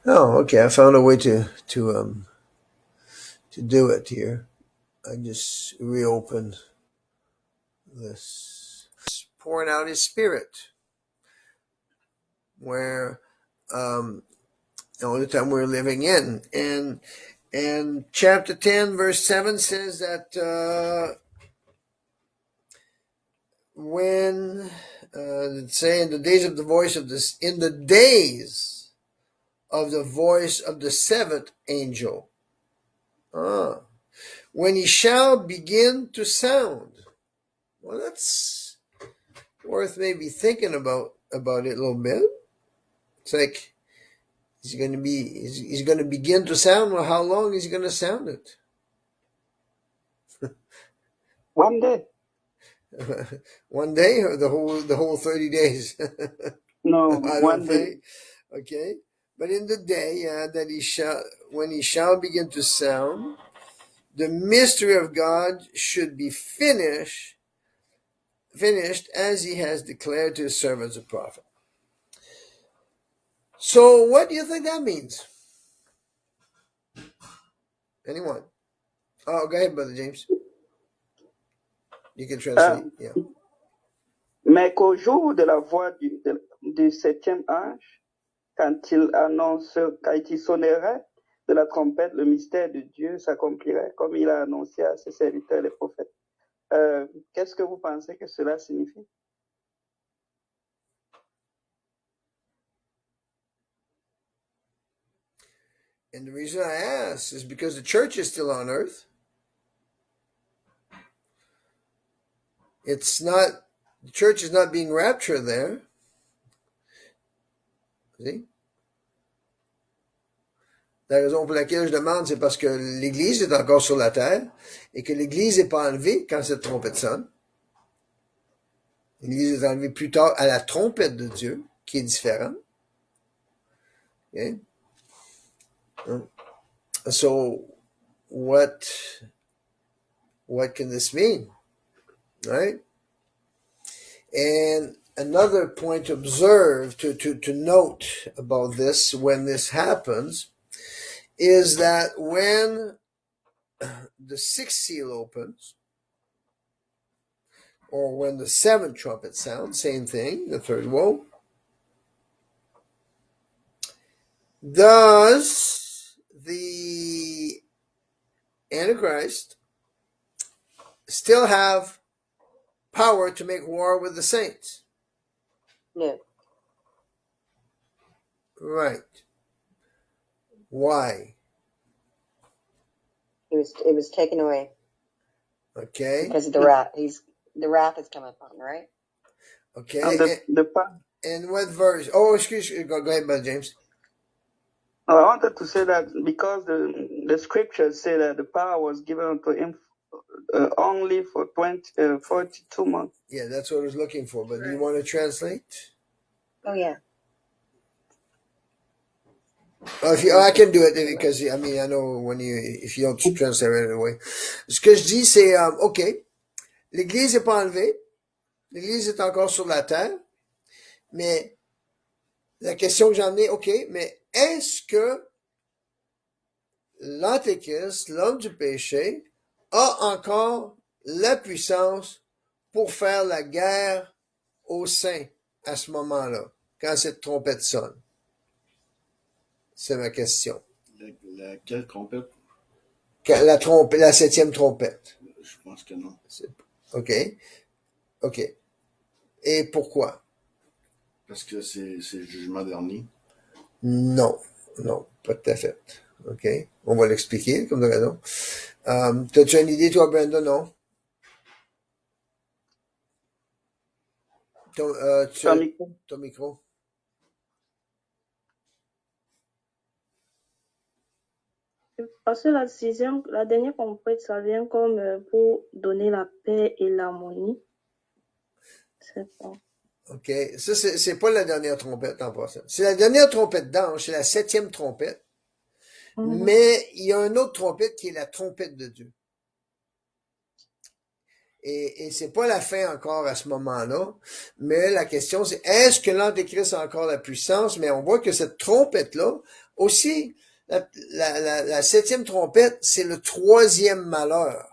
Oh, okay. I found a way to do it here. I just reopened this. Pouring out his spirit, where all the time we're living in. And chapter 10, verse 7 says that when say in the days of the voice of this, in the days of the voice of the seventh angel, when he shall begin to sound. Well, that's worth maybe thinking about it a little bit. It's like he's going to begin to sound. Well, how long is he going to sound it? One day. One day or the whole 30 days? No, I one don't day. think. Okay. But in the day, that when he shall begin to sound, the mystery of God should be finished as he has declared to his servants the prophet. So what do you think that means? Anyone? Oh, go ahead, Brother James. You can translate. Yeah. Mais qu'au jour de la voix du septième ange, quand il sonnerait de la trompette, le mystère de Dieu s'accomplirait, comme il a annoncé à ses serviteurs les prophètes. Qu'est-ce que vous pensez que cela signifie? And the reason I ask is because the church is still on earth. The church is not being raptured there. See? La raison pour laquelle je demande, c'est parce que l'Église est encore sur la terre et que l'Église n'est pas enlevée quand cette trompette sonne. L'Église est enlevée plus tard à la trompette de Dieu, qui est différente. Okay? So, what can this mean? Right? And another point to observe, to note about this when this happens, is that when the sixth seal opens, or when the seventh trumpet sounds, same thing, the third woe, does the Antichrist still have power to make war with the saints? No. Right. Why? It was taken away. Okay. Because of the wrath. The wrath is coming upon, right? Okay. And what verse? Oh, excuse me. Go ahead, Brother James. I wanted to say that because the scriptures say that the power was given unto him only for 42 months. Yeah, that's what I was looking for. But do you want to translate? Oh, yeah. I can do it because I know if you don't translate right away. Ce que je dis, c'est OK. L'Église n'est pas enlevée. L'Église est encore sur la terre. Mais la question que j'en ai, OK, mais est-ce que l'Antéchrist, l'homme du péché, a encore la puissance pour faire la guerre aux saints à ce moment-là, quand cette trompette sonne? C'est ma question. Quelle trompette? La septième trompette. Je pense que non. OK. Et pourquoi? Parce que c'est le jugement dernier. Non, pas tout à fait. OK. On va l'expliquer, comme de raison. T'as-tu une idée, toi, Brenda, non? Ton micro. Parce que la dernière trompette, ça vient comme pour donner la paix et l'harmonie. C'est ça. OK. Ça, c'est pas la dernière trompette en passant. C'est la dernière trompette d'ange, c'est la septième trompette. Mais il y a une autre trompette qui est la trompette de Dieu. Et c'est pas la fin encore à ce moment-là. Mais la question, c'est est-ce que l'Antéchrist a encore la puissance? Mais on voit que cette trompette-là, aussi, la septième trompette, c'est le troisième malheur.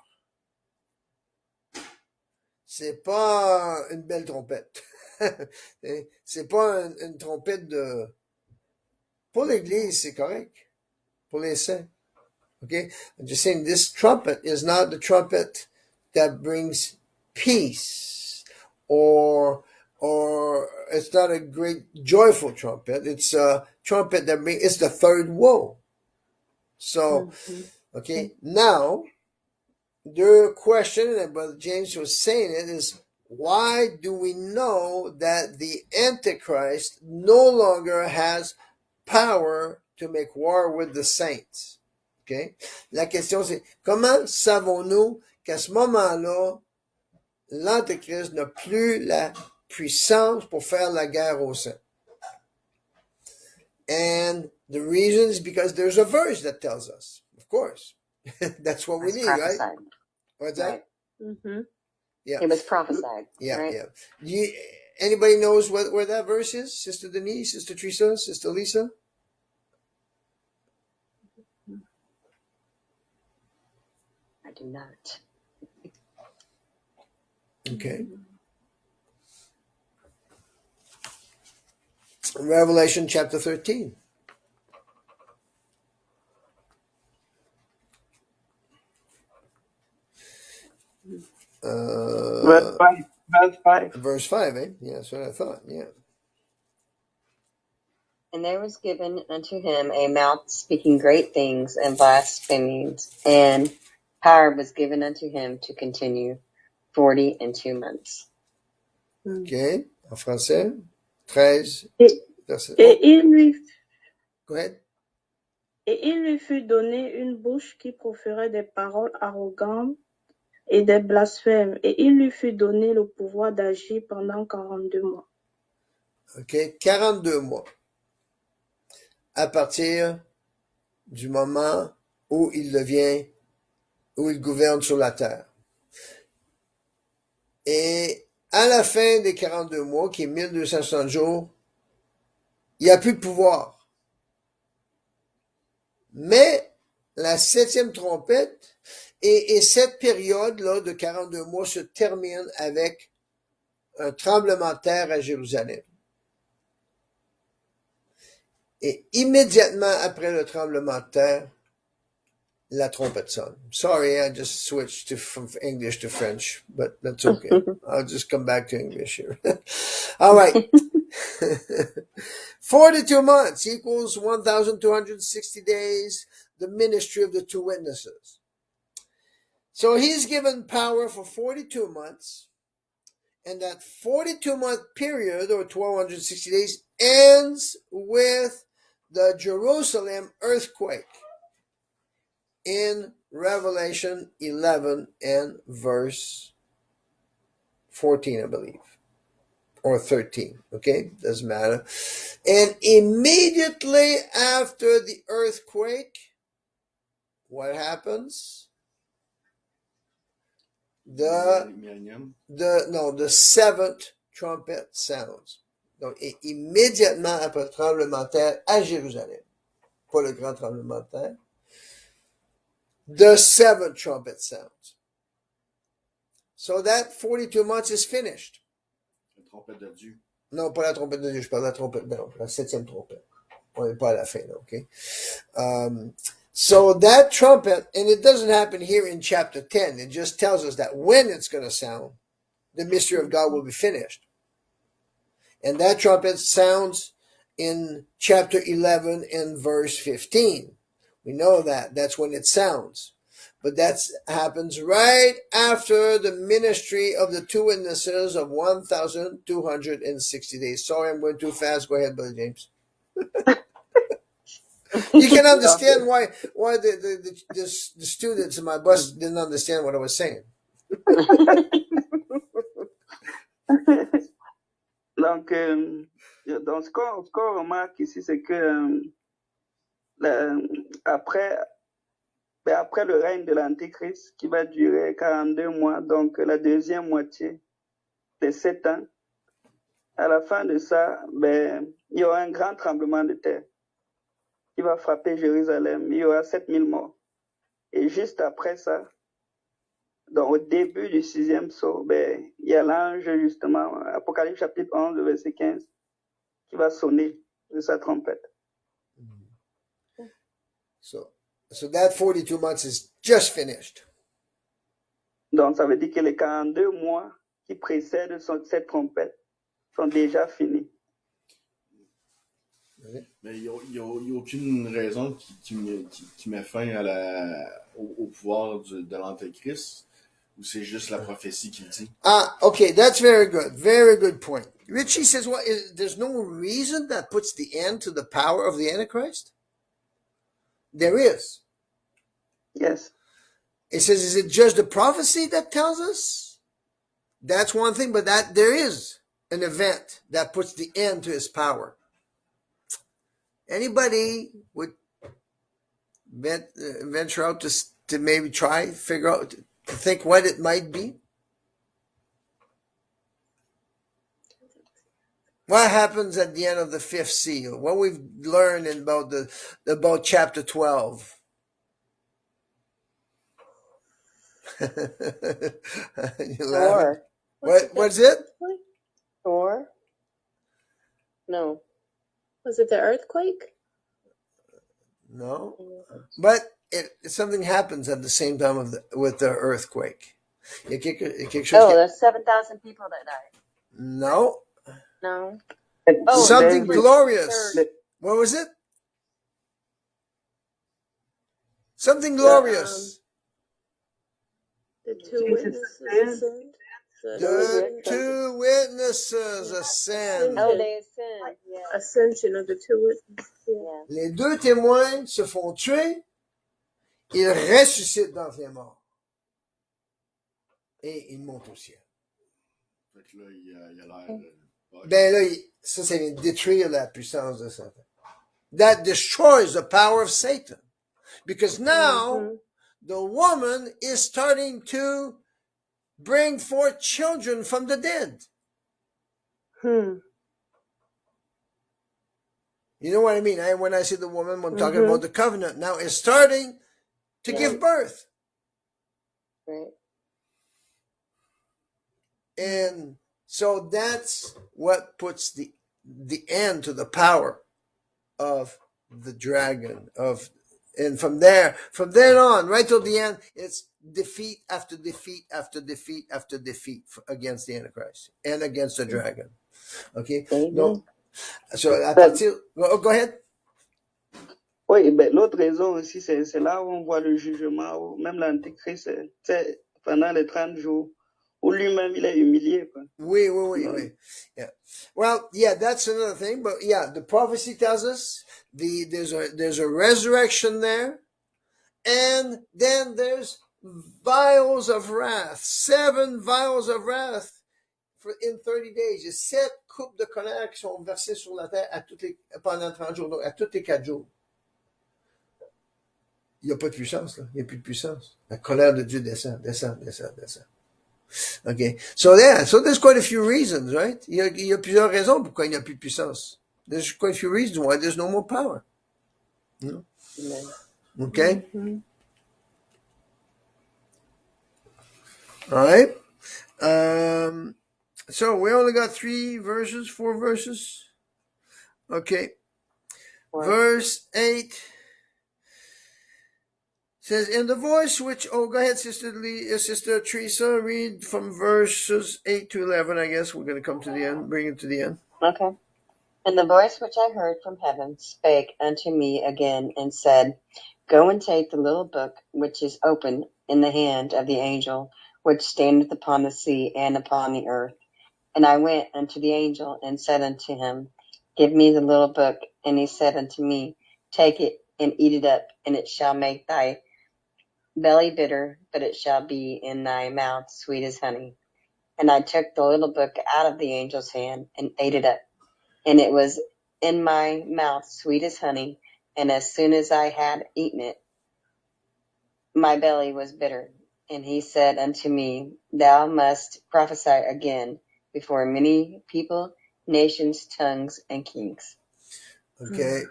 C'est pas une belle trompette. C'est pas une trompette de... Pour l'Église, c'est correct. Pour les saints. Okay? I'm just saying this trumpet is not the trumpet that brings peace or it's not a great joyful trumpet. It's a trumpet that brings, it's the third woe. So, okay, now the question, and Brother James was saying it, is why do we know that the Antichrist no longer has power to make war with the saints? Okay? La question c'est, comment savons-nous qu'à ce moment-là, l'Antéchrist n'a plus la puissance pour faire la guerre aux saints? And the reason is because there's a verse that tells us, of course. That's what we It's need, right? prophesied. What's that? Right. Mm-hmm. Yeah. It was prophesied. Yeah, right? yeah. Anybody knows where that verse is? Sister Denise, Sister Teresa, Sister Lisa? I do not. Okay. Revelation chapter 13. Verse 5. Verse 5. Verse 5, eh? Yeah, that's what I thought, yeah. And there was given unto him a mouth speaking great things and blasphemies, and power was given unto him to continue 42 months. OK. En français, 13, Et, verset... et Oh, il lui go ahead. Et il lui fut donné une bouche qui proférait des paroles arrogantes et des blasphèmes, et il lui fut donné le pouvoir d'agir pendant 42 mois. OK. 42 mois. À partir du moment où il gouverne sur la terre. Et à la fin des 42 mois, qui est 1260 jours, il n'y a plus de pouvoir. Mais la septième trompette et cette période-là de 42 mois se termine avec un tremblement de terre à Jérusalem. Et immédiatement après le tremblement de terre, la trompette sonne. Sorry, I just switched from English to French, but that's okay. I'll just come back to English here. All right. 42 months equals 1,260 days, the ministry of the two witnesses. So he's given power for 42 months, and that 42-month period, or 1,260 days, ends with the Jerusalem earthquake in Revelation 11 and verse 14, I believe. Or 13, okay? Doesn't matter. And immediately after the earthquake, what happens? The seventh trumpet sounds. Donc, immédiatement après le tremblement de terre à Jérusalem, pas le grand tremblement de terre, the seventh trumpet sounds. So that 42 months is finished. La trompette de Dieu. Non, pas la trompette de Dieu, je parle de la trompette, non, la septième trompette. On n'est pas à la fin, là, okay? So that trumpet, and it doesn't happen here in chapter 10, it just tells us that when it's going to sound, the mystery of God will be finished. And that trumpet sounds in chapter 11 and verse 15. We know that. That's when it sounds. But that happens right after the ministry of the two witnesses of 1,260 days. Sorry, I'm going too fast. Go ahead, Brother James. You can understand why the students in my bus didn't understand what I was saying. Donc, ce qu'on remarque ici, c'est que après Mais après le règne de l'Antéchrist, qui va durer 42 mois, donc la deuxième moitié des 7 ans, à la fin de ça, il y aura un grand tremblement de terre qui va frapper Jérusalem. Il y aura 7000 morts. Et juste après ça, donc au début du 6e sceau, il y a l'ange, justement, Apocalypse chapitre 11, verset 15, qui va sonner de sa trompette. So that 42 months is just finished. Donc ça veut dire que les 42 mois qui précèdent cette trompette sont déjà finis. Mais il n'y a aucune raison qui met fin au pouvoir de l'Antéchrist, ou c'est juste la prophétie qui le dit? Okay, that's very good. Very good point. Richie says, there's no reason that puts the end to the power of the Antichrist? There is. Yes. It says, is it just the prophecy that tells us? That's one thing, but that there is an event that puts the end to his power. Anybody would venture out to maybe figure out, to think what it might be? What happens at the end of the fifth seal? What we've learned about chapter 12? Thor. What's it? Thor? No. Was it the earthquake? No. But something happens at the same time with the earthquake. There's 7,000 people that died. No. No. Something glorious. What was it? Something glorious. The two witnesses. The two witnesses ascend. Oh, they ascend. Yeah. Ascension of the two witnesses. Yeah. Les deux témoins se font tuer. Ils ressuscitent dans les morts. Et ils montent au ciel. Fait que là, il y a l'air... Ben là, ça vient de détruire la puissance de Satan. That destroys the power of Satan. Because now, the woman is starting to bring forth children from the dead. You know what I mean? When I say the woman, I'm talking about the covenant. Now it's starting to give birth. Right. And so that's what puts the end to the power of the dragon. And from then on, right till the end, it's defeat after defeat after defeat after defeat against the Antichrist and against the dragon. Okay? No. So à partir... Go ahead. Oui, l'autre raison aussi, c'est là où on voit le jugement, où même l'Antéchrist, pendant les 30 jours, où lui-même, il est humilié. Quoi. Oui. Yeah. Well, yeah, that's another thing. But yeah, the prophecy tells us there's a resurrection there. And then there's vials of wrath. 7 vials of wrath in 30 days. Il y a 7 coupes de colère qui sont versées sur la terre pendant 30 jours, donc à tous les 4 jours. Il n'y a pas de puissance, là. Il n'y a plus de puissance. La colère de Dieu descend. Okay. So there's quite a few reasons, right? Il y a plusieurs raisons pourquoi il n'y a plus de puissance. There's quite a few reasons why there's no more power. You know? Okay? All right. So we only got 4 verses. Okay. Verse 8 says, in the voice which, go ahead, Sister Teresa, read from verses 8 to 11, I guess. We're going to come to the end, bring it to the end. Okay. And the voice which I heard from heaven spake unto me again and said, go and take the little book which is open in the hand of the angel which standeth upon the sea and upon the earth. And I went unto the angel and said unto him, give me the little book. And he said unto me, take it and eat it up, and it shall make thy belly bitter, but it shall be in thy mouth sweet as honey. And I took the little book out of the angel's hand and ate it up. And it was in my mouth sweet as honey. And as soon as I had eaten it, my belly was bitter. And he said unto me, Thou must prophesy again before many people, nations, tongues, and kings. Okay.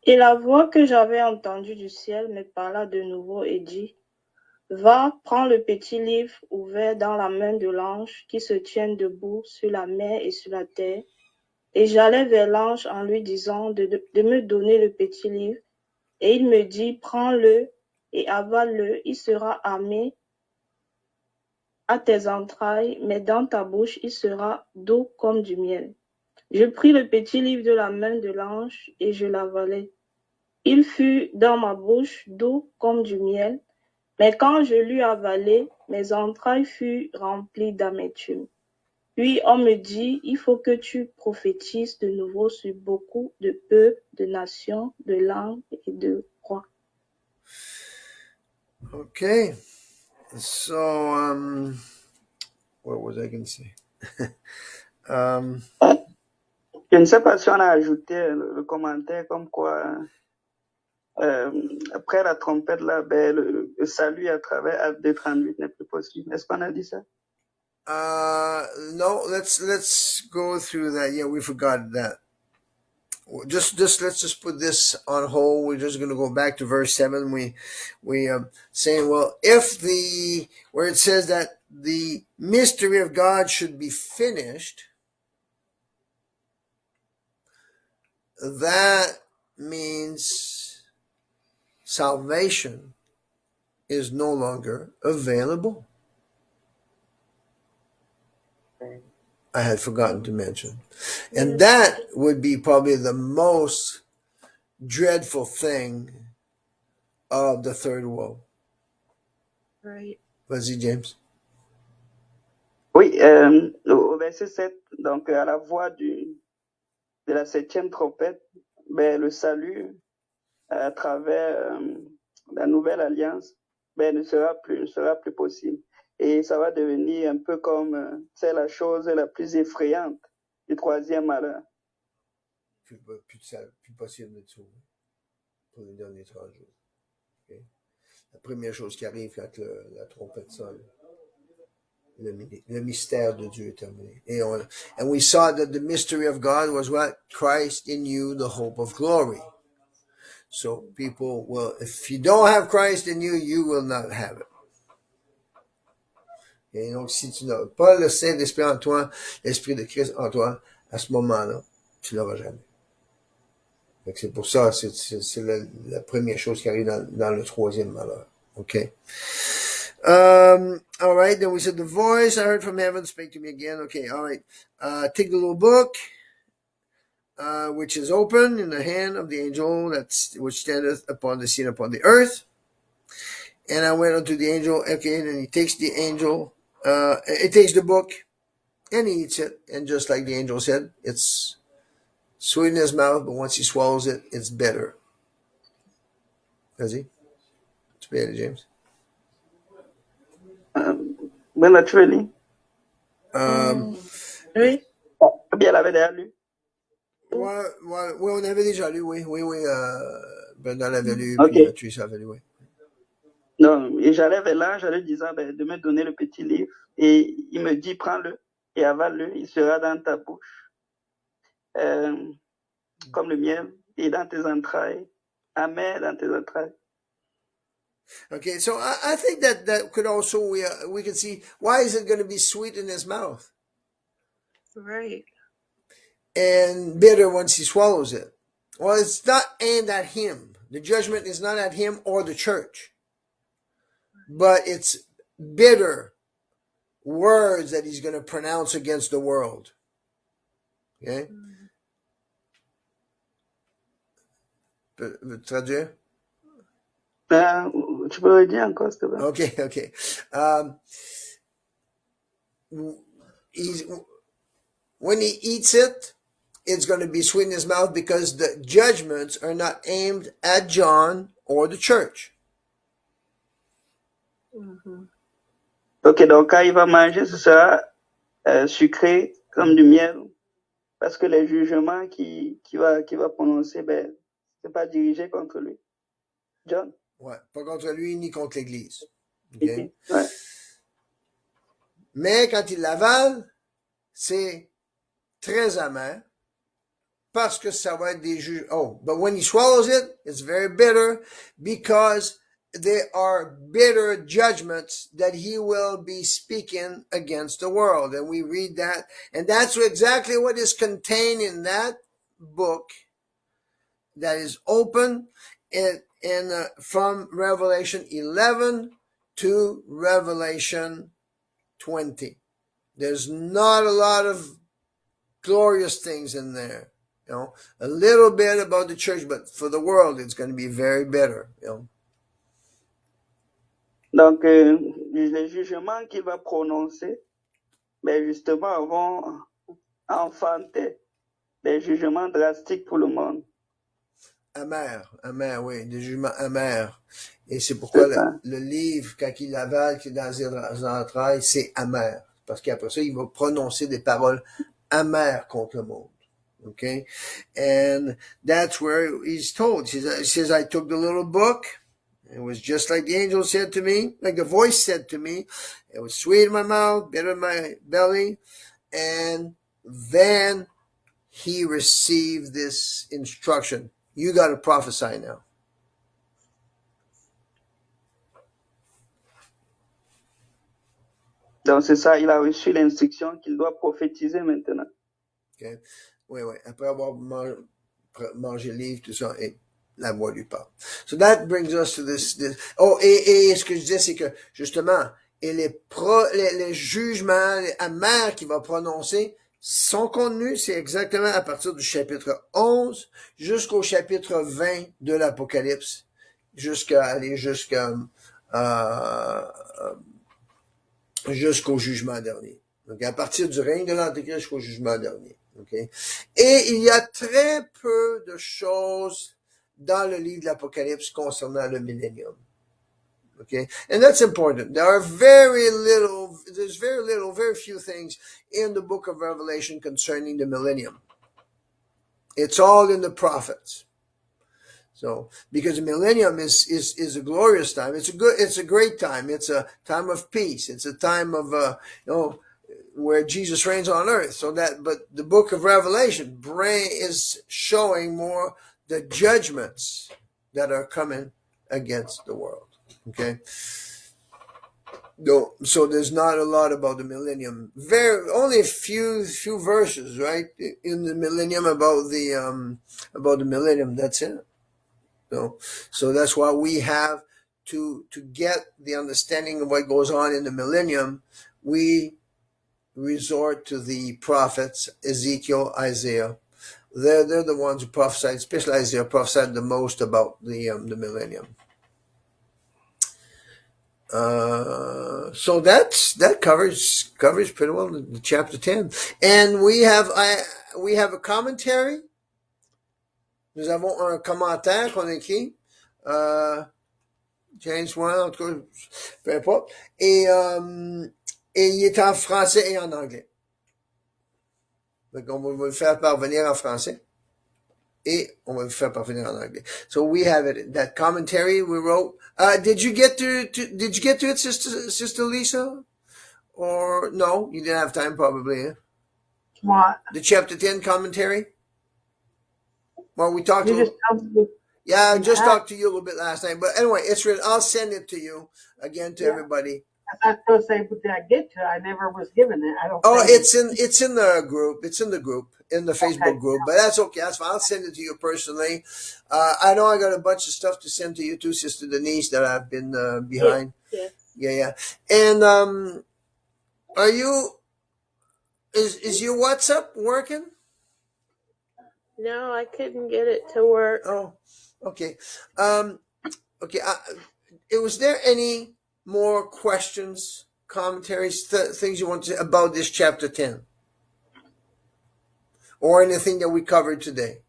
Et la voix que j'avais entendue du ciel me parla de nouveau et dit, Va, prends le petit livre ouvert dans la main de l'ange qui se tient debout sur la mer et sur la terre. Et j'allai vers l'ange en lui disant de me donner le petit livre. Et il me dit, prends-le et avale-le, il sera amé à tes entrailles, mais dans ta bouche, il sera doux comme du miel. Je pris le petit livre de la main de l'ange et je l'avalai. Il fut dans ma bouche doux comme du miel, mais quand je l'eus avalé, mes entrailles furent remplies d'amertume. Puis on me dit, il faut que tu prophétises de nouveau sur beaucoup de peuples, de nations, de langues et de rois. Okay. So, what was I going to say? Je ne sais pas si on a ajouté le commentaire comme quoi, après la trompette, là, ben, le salut à travers Acte 2:38 n'est plus possible. Est-ce qu'on a dit ça? No, let's go through that. Yeah, we forgot that. Just let's just put this on hold. We're just going to go back to verse 7. We saying, well, if where it says that the mystery of God should be finished, that means salvation is no longer available. I had forgotten to mention. And that would be probably the most dreadful thing of the third woe. Right. Vas-y, James. Oui, au verset 7, donc à la voix de la 7e trompette, ben, le salut à travers la nouvelle alliance ben, ne sera plus possible. Et ça va devenir un peu comme c'est la chose la plus effrayante du troisième malheur. Plus possible de sauver pour les derniers 3 jours. Okay? La première chose qui arrive quand la trompette sonne, le mystère de Dieu est terminé. And we saw that the mystery of God was what? Christ in you, the hope of glory. So people will, if you don't have Christ in you, you will not have it. Et donc, si tu n'as pas le Saint-Esprit en toi, l'Esprit de Christ en toi, à ce moment-là, tu l'auras jamais. Donc, c'est pour ça, c'est la première chose qui arrive dans le troisième malheur. Okay. All right. Then we said, the voice I heard from heaven spake to me again. Okay. All right. Take the little book, which is open in the hand of the angel which standeth upon the sea and upon the earth. And I went unto the angel. Okay. And he takes the angel, it takes the book and he eats it. And just like the angel said, it's sweet in his mouth, but once he swallows it, it's bitter. Does he? It's bitter, James. When actually, Oui. bien, elle avait déjà lu. Ouais, on avait déjà lu, oui. Brendan l'avait lu, Okay. puis Tricia avait lu, oui. Non, et j'allais vers l'ange, j'allais disant ben, de me donner le petit livre. Et il me dit, prends-le et avale-le, il sera dans ta bouche, comme le miel, et dans tes entrailles, amer dans tes entrailles. Okay, so I think that could also, we can see, why is it going to be sweet in his mouth? Right. And bitter once he swallows it. Well, it's not aimed at him. The judgment is not at him or the church. But it's bitter words that he's going to pronounce against the world. Okay? Traduire? Tu peux le dire encore, s'il te plaît? Okay. When he eats it, it's going to be sweet in his mouth because the judgments are not aimed at John or the church. Mm-hmm. Ok, donc quand il va manger, ce sera sucré comme du miel, parce que les jugements qu'il va prononcer, ben, c'est pas dirigé contre lui. John. Ouais, pas contre lui ni contre l'Église. OK? Ici. Ouais. Mais quand il l'avale, c'est très amer parce que ça va être des juges. Oh, but when he swallows it, it's very bitter because there are bitter judgments that he will be speaking against the world. And we read that. And that's exactly what is contained in that book that is open from Revelation 11 to Revelation 20. There's not a lot of glorious things in there. You know, a little bit about the church, but for the world, it's going to be very bitter. You know. Donc, les jugements qu'il va prononcer, mais justement, vont enfanter des jugements drastiques pour le monde. Amer, oui, des jugements amers. Et c'est pourquoi le livre, quand il avale, qui est dans les entrailles, c'est amer. Parce qu'après ça, il va prononcer des paroles amères contre le monde. Okay? And that's where he's told. He says, I took the little book. It was just like the angel said to me, like the voice said to me. It was sweet in my mouth, bitter in my belly. And then he received this instruction. You got to prophesy now. Donc, c'est ça, il a reçu l'instruction qu'il doit prophétiser maintenant. Okay? Oui. Après avoir mangé le livre, tout ça, et la voix lui parle. So that brings us to this. Oh, et ce que je disais, c'est que, justement, et les jugements amers qu'il va prononcer, son contenu, c'est exactement à partir du chapitre 11 jusqu'au chapitre 20 de l'Apocalypse, jusqu'au jugement dernier. Donc, à partir du règne de l'Antéchrist jusqu'au jugement dernier. Okay? Et il y a très peu de choses dans le livre de l'Apocalypse concernant le millénium. Okay? And that's important. There's very few things in the book of Revelation concerning the millennium. It's all in the prophets. So, because the millennium is a glorious time. It's a great time. It's a time of peace. It's a time of, where Jesus reigns on earth. But the book of Revelation is showing more the judgments that are coming against the world. Okay. So there's not a lot about the millennium. Only a few verses, right, in the millennium about the millennium. That's it. So that's why we have to get the understanding of what goes on in the millennium. We resort to the prophets, Ezekiel, Isaiah. They're the ones who prophesied, especially Isaiah, prophesied the most about the millennium. So that covers pretty well the chapter 10. And we have a commentary. Nous avons un commentaire qu'on écrit. James 1, en tout cas, peu importe. Et il est en français et en anglais. Donc, on va vous le faire parvenir en français. Et on va vous faire parvenir en anglais. So we have it. That commentary we wrote. Did you get to it, Sister Lisa? Or no? You didn't have time, probably. Eh? What? The chapter 10 commentary. Well, we talked. Yeah, I just talked to you a little bit last night. But anyway, it's written. I'll send it to you again to everybody. I was going to say, but did I get to it? I never was given it. I don't. Oh, it's in the group. It's in the group, in the Facebook group. But that's okay. That's fine. I'll send it to you personally. I know I got a bunch of stuff to send to you too, Sister Denise, that I've been behind. Yeah. And are you? Is your WhatsApp working? No, I couldn't get it to work. Oh, okay. Okay. Was there any more questions, commentaries, things you want to say about this chapter 10? Or anything that we covered today?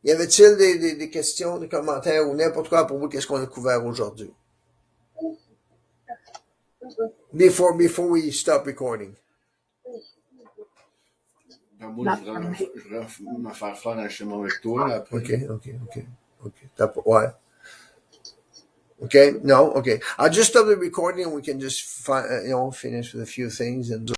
Y avait-il des questions, des commentaires ou n'importe quoi pour vous, qu'est-ce qu'on a couvert aujourd'hui? Before we stop recording. Ben moi, je voudrais me faire faire un chemin avec toi. Là, après. OK. OK. Ouais. Okay. No. Okay. I'll just stop the recording and we can just finish with a few things and.